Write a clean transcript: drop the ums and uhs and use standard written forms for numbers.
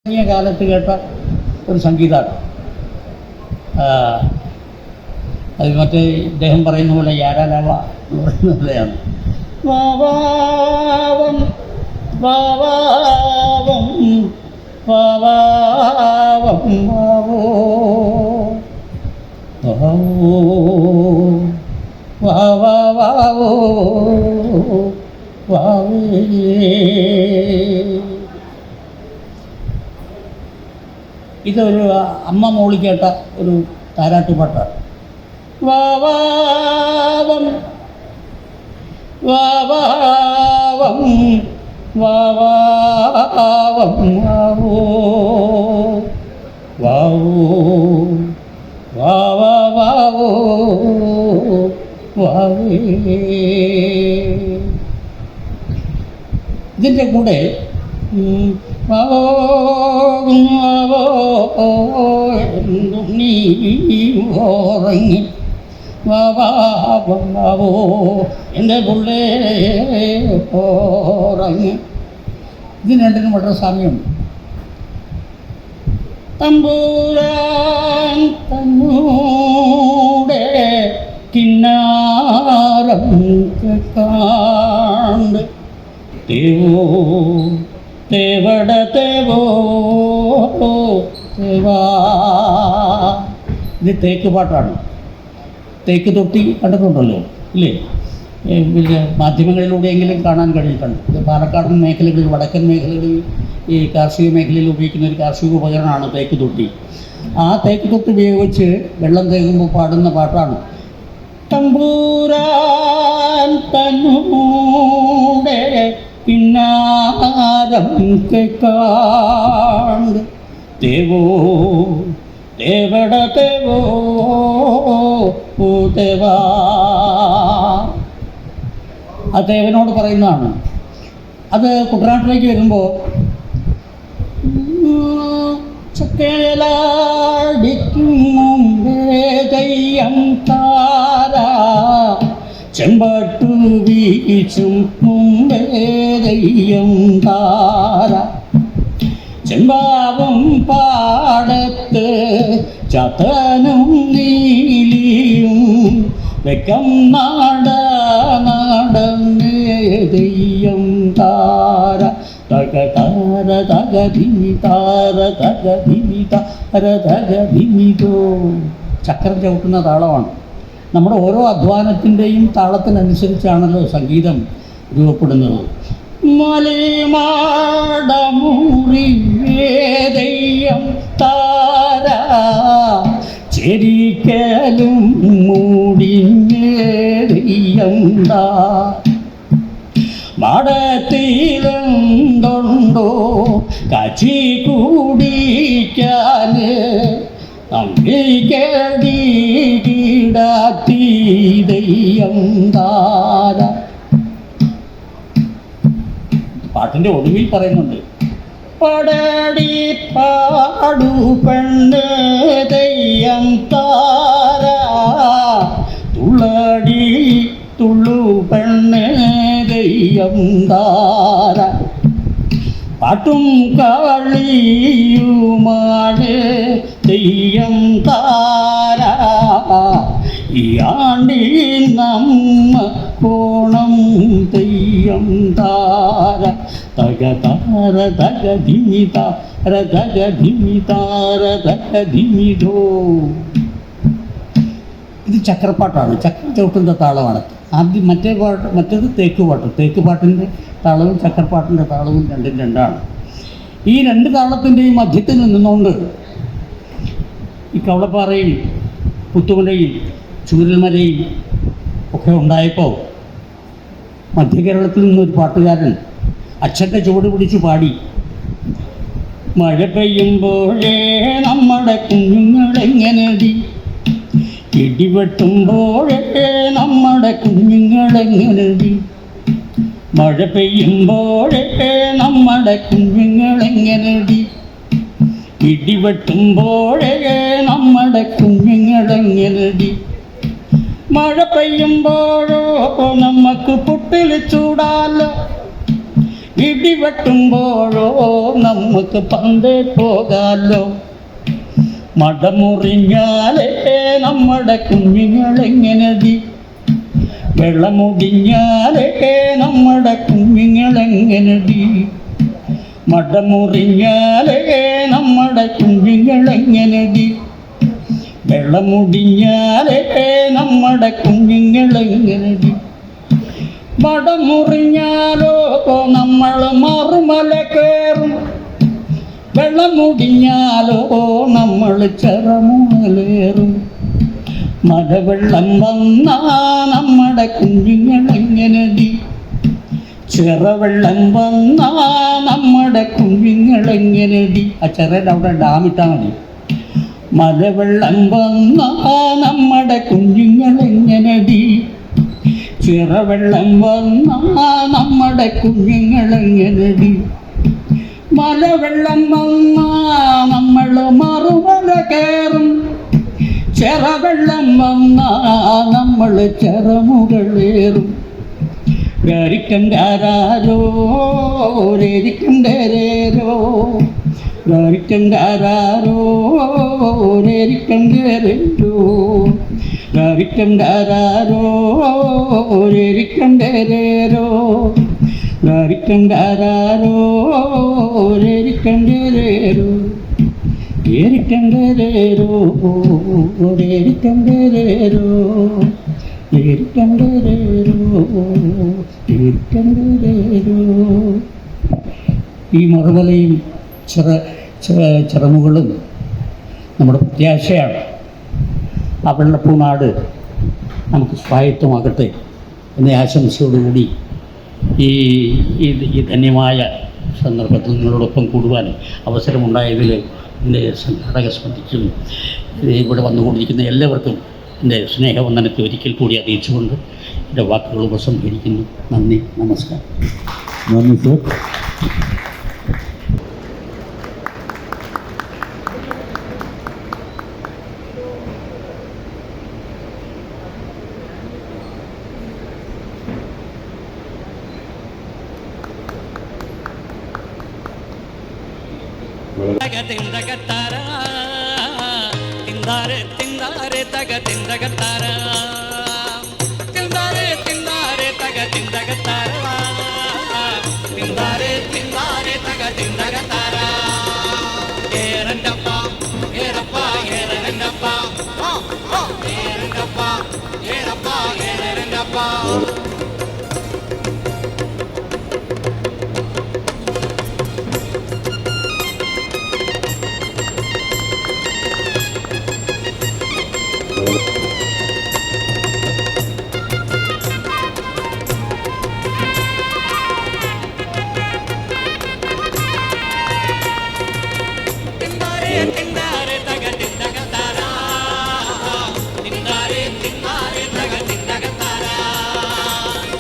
കാലത്ത് കേട്ട ഒരു സംഗീതമാണ്. അത് മറ്റേ ഇദ്ദേഹം പറയുന്ന പോലെ യാരാലാവ എന്ന് പറയുന്ന പോലെയാണ്. വാവാവം വാവാവം വാവാവം വാവോ വാവോ വാവേ. ഇതൊരു അമ്മ മോളി കേട്ട ഒരു താരാട്ടുപാട്ടാണ്. വാവാവം വാവാവം വാവാവം വാവോ വാവോ വാവാവോ വാവേ. ഇതിൻ്റെ കൂടെ നീറങ്ങി വാവോ എൻ്റെ പുള്ളേ ഓറങ്ങി. ഇതിന് രണ്ടിനും വളരെ സാമ്യമുണ്ട്. തമ്പൂരാൻ തന്നൂടെ കിന്നാരം കാണ്ട് തേവോ തേവട തേവോ തേവാ. ഇത് തേക്ക് പാട്ടാണ്. തേക്ക് തൊട്ടി കണ്ടിട്ടുണ്ടല്ലോ ഇല്ലേ? പിന്നെ മാധ്യമങ്ങളിലൂടെയെങ്കിലും കാണാൻ കഴിഞ്ഞിട്ടുണ്ട്. ഇത് പാലക്കാടൻ മേഖലകളിൽ, വടക്കൻ മേഖലകളിൽ, ഈ കാർഷിക മേഖലയിൽ ഉപയോഗിക്കുന്ന ഒരു കാർഷിക ഉപകരണമാണ് തേക്ക് തൊട്ടി. ആ തേക്ക് തൊട്ടി ഉപയോഗിച്ച് വെള്ളം തേകുമ്പോൾ പാടുന്ന പാട്ടാണ്. തമ്പൂരാൻ തന്നൂടെ കിന്നാരം കേൾക്കാണ്ട് തേവോ തേവട തേവോ തേവാ. ആ തേവനോട് പറയുന്നതാണ്. അത് കുട്ടനാട്ടിലേക്ക് വരുമ്പോൾ ചക്കേലാടിക്കും മുമ്പേ തെയ്യം താര ചെമ്പട്ടു വീച്ചും മുമ്പേ തെയ്യം താര ചെമ്പാവും പാടത്ത് ചതനും നീലിയും വെക്കം നടന്നേ തെയ്യം താര തക താര തക ധിമി താര തക ധിമി താര തക ധിമിതോ. ചക്രം ചവിട്ടുന്ന താളമാണ്. നമ്മുടെ ഓരോ അധ്വാനത്തിൻ്റെയും താളത്തിനനുസരിച്ചാണല്ലോ സംഗീതം രൂപപ്പെടുന്നത്. മലമാടമുറി വേദയ്യം താര ചെരിക്കലും മൂടിഞ്ഞേദയ്യം താര മടത്തിലെന്തുണ്ടോ കച്ചി കൂടിക്കാൻ അമ്പിക്കടി കീടാത്തി ദയ്യം താര. പാട്ടിൻ്റെ ഒടുവിൽ പറയുന്നുണ്ട്. പടടി പാടു പെണ്ണ് തെയ്യം താര തുള്ളടി തുള്ളു പെണ്ണ് തെയ്യം താര പാട്ടും കളിയുമാണ് തെയ്യം താര. ഈ ആണ്ടി നമ്മ കോണം തെയ്യം താര തക താര തക ധിമി താര തക ധിമി താര തക ധിമിതോ. ഇത് ചക്രപ്പാട്ടാണ്. ചക്രം ചവിട്ടുന്ന താളമാണ്. ആദ്യം മറ്റേത് തേക്ക് പാട്ട്. തേക്ക് പാട്ടിൻ്റെ താളവും ചക്രപ്പാട്ടിൻ്റെ താളവും രണ്ടും രണ്ടാണ്. ഈ രണ്ട് താളത്തിൻ്റെയും മധ്യത്തിൽ നിന്നുകൊണ്ട് ഈ കവളപ്പാറയും പുത്തുമലയും ചൂരൽമലയും ഒക്കെ ഉണ്ടായപ്പോൾ മധ്യകേരളത്തിൽ നിന്നൊരു പാട്ടുകാരൻ അച്ഛൻ്റെ ചുവട് പിടിച്ച് പാടി. മഴ പെയ്യുമ്പോഴേ നമ്മുടെ കുഞ്ഞുങ്ങളെങ്ങനെടി, ഇടിവെട്ടുമ്പോഴേ നമ്മുടെ കുഞ്ഞുങ്ങളെങ്ങനെടി, മഴ പെയ്യുമ്പോഴേ നമ്മുടെ കുഞ്ഞുങ്ങളെങ്ങനെടി, ഇടിവെട്ടുമ്പോഴേ നമ്മുടെ കുഞ്ഞുങ്ങളെങ്ങനെടി. മഴ പെയ്യുമ്പോഴോ നമുക്ക് പുട്ടിൽ ചൂടാലോ, ഇടിവെട്ടുമ്പോഴോ നമുക്ക് പന്തേ പോകാലോ. മടമുറിഞ്ഞാലേ നമ്മുടെ കുഞ്ഞുങ്ങളെങ്ങനതി, വെള്ളമുടിഞ്ഞാലേ നമ്മുടെ കുഞ്ഞുങ്ങളെങ്ങനതി, മടമുറിഞ്ഞാലേ നമ്മുടെ കുഞ്ഞുങ്ങളെങ്ങനതി, വെള്ളമുടിഞ്ഞാലേ നമ്മുടെ കുഞ്ഞുങ്ങളെങ്ങനതി. മടമുറിഞ്ഞാലോ നമ്മൾ മറുമല കയറും, വെള്ളം മുടിഞ്ഞാലോ നമ്മൾ ചെറുമുളേറും. മഴവെള്ളം വന്നാ നമ്മുടെ കുഞ്ഞുങ്ങളെങ്ങനതി, ചെറുവെള്ളം വന്നാ നമ്മുടെ കുഞ്ഞുങ്ങളെങ്ങനതി. ആ ചെറുടെ അവിടെ ഡാമിട്ടാൽ മതി. മഴവെള്ളം വന്നാ നമ്മുടെ കുഞ്ഞുങ്ങളെങ്ങനതി, ചെറുവെള്ളം വന്നാ നമ്മുടെ കുഞ്ഞുങ്ങളെങ്ങനതി. മലവെള്ളം വന്നാ നമ്മൾ മറുമല കയറും, ചെറുവെള്ളം വന്നാ നമ്മൾ ചെറുമുകളേറും. ഗരിക്കണ്ടാരോ രേരിക്കണ്ടേരോ, ഗരിക്കണ്ടാരോ രേരിക്കണ്ടേരോ, ഗരിക്കണ്ടാരോ രേരിക്കണ്ടേരോ, ഗരിക്കണ്ടാരോ രേരിക്കണ്ടേരോ, ഏരിക്കണ്ടേരോ രേരിക്കണ്ടേരോ, ഏരിക്കണ്ടേരോ ഏരിക്കണ്ടേരോ. ഈ മറുതലയും ചിറമുകളും നമ്മുടെ പ്രത്യാശയാണ്. ആ വെള്ളപ്പൂനാട് നമുക്ക് സ്വായത്തമാകട്ടെ എന്ന ആശംസയോടുകൂടി ഈ ധന്യമായ സന്ദർഭത്തിൽ നിങ്ങളോടൊപ്പം കൂടുവാൻ അവസരമുണ്ടായതിൽ എൻ്റെ സംഘാടക സമിതിക്കും ഇവിടെ വന്നുകൊണ്ടിരിക്കുന്ന എല്ലാവർക്കും എൻ്റെ സ്നേഹവന്ദനത്തെ ഒരിക്കൽ കൂടി അറിയിച്ചുകൊണ്ട് എൻ്റെ വാക്കുകൾ ഉപസംഹരിക്കുന്നു. നന്ദി, നമസ്കാരം. നന്ദി സർ. തിന്തകത്താര തിന്താരെ തിന്താരെ തക തിന്തകത്താര, തിന്താരെ തിന്താരെ തക തിന്തകത്താര, തിന്താരെ തിന്താരെ തക തിന്തകത്താര.